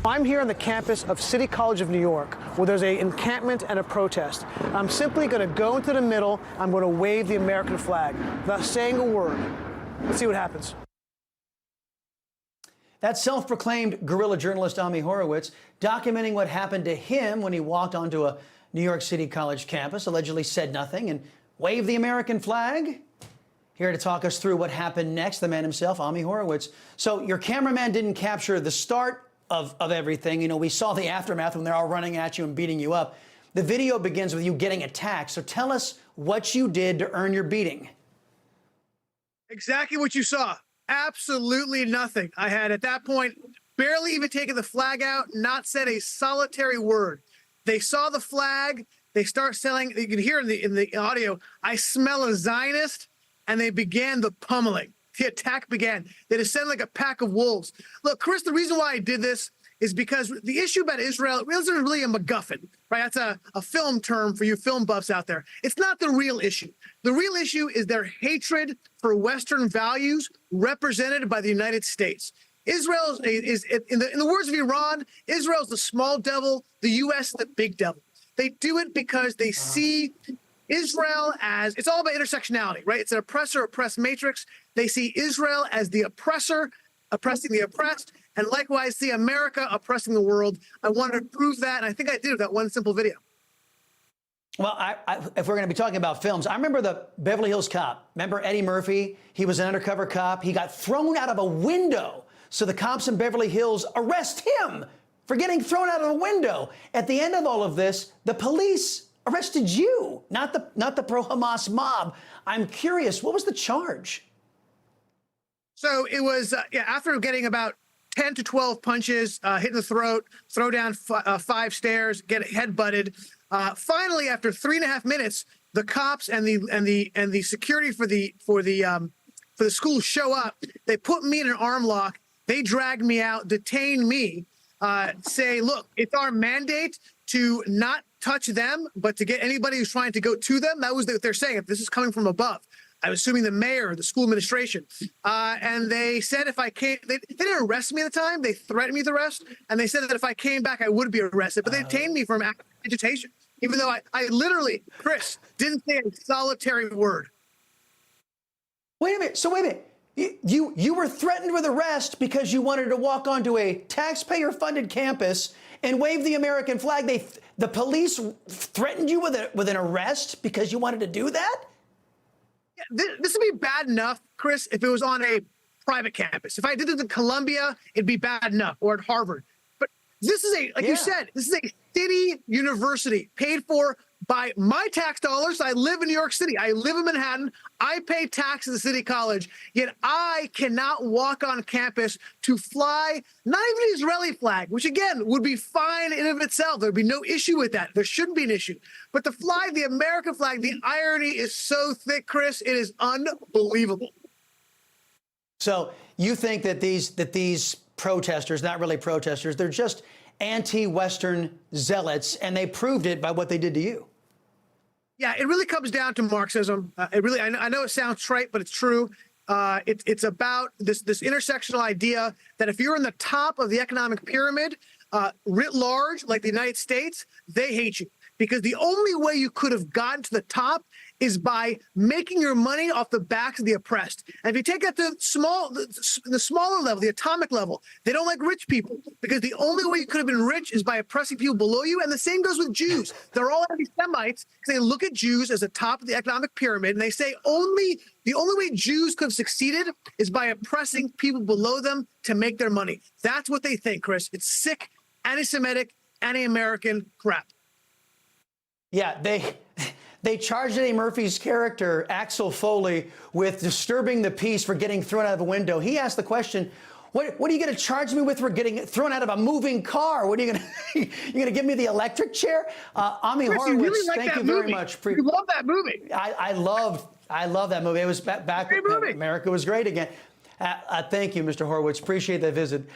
I'm here on the campus of City College of New York, where there's an encampment and a protest. I'm simply going to go into the middle. I'm going to wave the American flag without saying a word. Let's see what happens. That's self-proclaimed guerrilla journalist Ami Horowitz documenting what happened to him when he walked onto a New York City college campus, allegedly said nothing, and waved the American flag. Here to talk us through what happened next, the man himself, Ami Horowitz. So your cameraman didn't capture the start of everything. You know, we saw the aftermath when they're all running at you and beating you up. The video begins with you getting attacked. So tell us what you did to earn your beating. Exactly what you saw. Absolutely nothing. I had, at that point, barely even taken the flag out, not said a solitary word. They saw the flag. They start selling. You can hear in the audio, I smell a Zionist, and they began the pummeling. The attack began. They descended like a pack of wolves. Look, Chris, the reason why I did this is because the issue about Israel isn't really a MacGuffin, right? That's a film term for you film buffs out there. It's not the real issue. The real issue is their hatred for Western values represented by the United States. Israel is in the words of Iran, Israel's the small devil, the U.S. the big devil. They do it because they see Israel as, it's all about intersectionality, right? It's an oppressor-oppressed matrix. They see Israel as the oppressor, oppressing the oppressed, and likewise see America oppressing the world. I wanted to prove that, and I think I did with that one simple video. Well, if we're going to be talking about films, I remember the Beverly Hills Cop. Remember Eddie Murphy? He was an undercover cop. He got thrown out of a window. So the cops in Beverly Hills arrest him for getting thrown out of a window. At the end of all of this, the police arrested you, not the pro-Hamas mob. I'm curious, what was the charge? So it was after getting about 10 to 12 punches, hit in the throat, throw down 5 stairs, get head butted. Finally, after 3.5 minutes, the cops and the security for the school show up. They put me in an arm lock. They dragged me out, detain me, say, look, it's our mandate to not touch them, but to get anybody who's trying to go to them. That was what they're saying. If this is coming from above, I'm assuming the mayor, the school administration. And they said if I came, they didn't arrest me at the time. They threatened me with arrest. And they said that if I came back, I would be arrested. But they detained me for agitation, even though I literally, Chris, didn't say a solitary word. Wait a minute. So wait a minute. You were threatened with arrest because you wanted to walk onto a taxpayer-funded campus and wave the American flag. The police threatened you with an arrest because you wanted to do that? Yeah, this would be bad enough, Chris, if it was on a private campus. If I did it in Columbia, it'd be bad enough, or at Harvard. But this is like you said, this is a city university paid for by my tax dollars. I live in New York City. I live in Manhattan. I pay tax at the city college, yet I cannot walk on campus to fly not even an Israeli flag, which again would be fine in of itself. There'd be no issue with that. There shouldn't be an issue. But to fly the American flag, the irony is so thick, Chris, it is unbelievable. So you think that these protesters, not really protesters, they're just anti-Western zealots, and they proved it by what they did to you. Yeah, it really comes down to Marxism. I know it sounds trite, but it's true. It's about this intersectional idea that if you're in the top of the economic pyramid, writ large, like the United States, they hate you. Because the only way you could have gotten to the top is by making your money off the backs of the oppressed. And if you take that to the smaller level, the atomic level, they don't like rich people because the only way you could have been rich is by oppressing people below you. And the same goes with Jews. They're all anti-Semites because they look at Jews as the top of the economic pyramid. And they say the only way Jews could have succeeded is by oppressing people below them to make their money. That's what they think, Chris. It's sick, anti-Semitic, anti-American crap. Yeah, they charged Eddie Murphy's character, Axel Foley, with disturbing the peace for getting thrown out of a window. He asked the question, what are you going to charge me with for getting thrown out of a moving car? What are you going to, you going to give me the electric chair? Ami Horowitz, really like thank you movie. very much. You love that movie. I love that movie. It was back when America was great again. Thank you, Mr. Horowitz. Appreciate that visit.